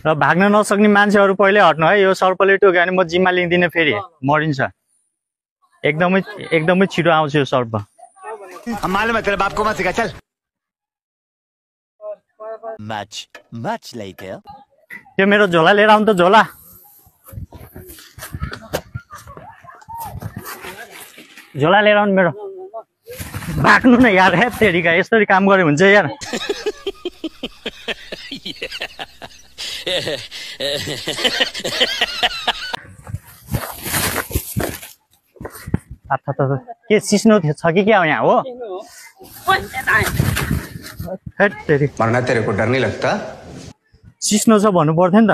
र भाग्न नसक्ने मान्छेहरू पहिले हट्नु है। यो सर्पले टोक्यो भने म जिम्मा लिँदिनँ, फेरि मरिन्छ। एकदमै छिटो आउँछ यो सर्प। मालूम है तेरे बाप को मत सिखा चल। Much later. त्यो मेरो झोला लिएर आउनु त, झोला। झोला लिएर आउनु मेरो। भाग्नु न यार, हे तेरिका, यसरी काम गरे हुन्छ यार। के सिस्नो छ कि क्या यहाँ हो? मरना तेरे को डर नहीं लगता? सिस्नो छ भन्नु पर्थ्यो नि त।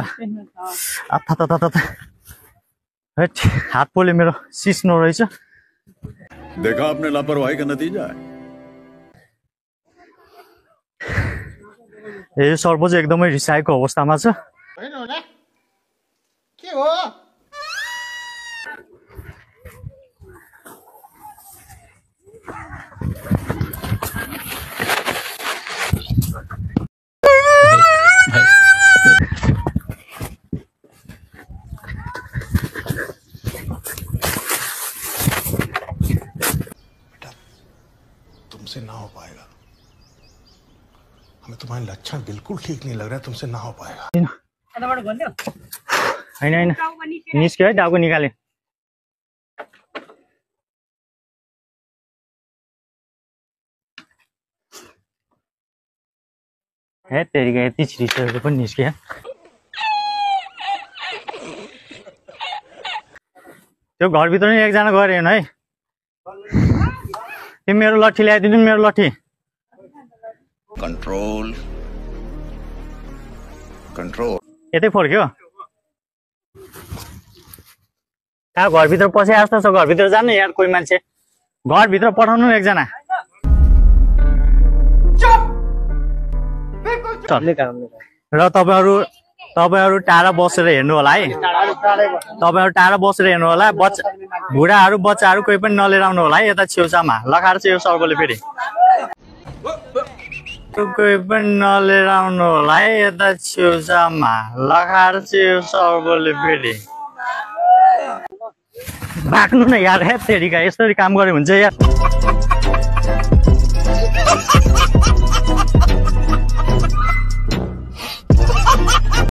हात पोले मेरो सिस्नो रहेछ। देखा आपने लापरवाही का नतीजा है। यो सर्प चाहिँ एकदमै रिसाएको अवस्थामा छ। के हो? तुमसे ना हो पाएगा। हमें तुम्हारे लक्षण बिल्कुल ठीक नहीं लग रहा है, तुमसे ना हो पाएगा। हैन निस्क्यो है, टाउको निकाले। हे तेरिका, यति छिरिसकेको पनि निस्क्यो। त्यो घरभित्र नि एकजना गएर हेर्नु है। त्यो मेरो लट्ठी ल्याइदिनु, मेरो लट्ठी। Control control. यतै फर्क्यो। कहाँ घरभित्र पसे जस्तो छ, घरभित्र जानु यार कोही मान्छे। घरभित्र पठाउनु एकजना। र तपाईहरु टाढा बसेर हेर्नु होला है। तपाईहरु टाढा बसेर हेर्नु होला। बुढाहरू बच्चाहरू कोही पनि नलिएर आउनु होला है। यता छेउछाउमा लखाएर चाहिँ यो सर्पले फेरि। कोही पनि नलिएर आउनु होला है। यता छेउछाउमा लखाएर चाहिँ यो सर्पले फेरि। भाग्नु न यार, हे तेरिका, यसरी काम गरे हुन्छ यार।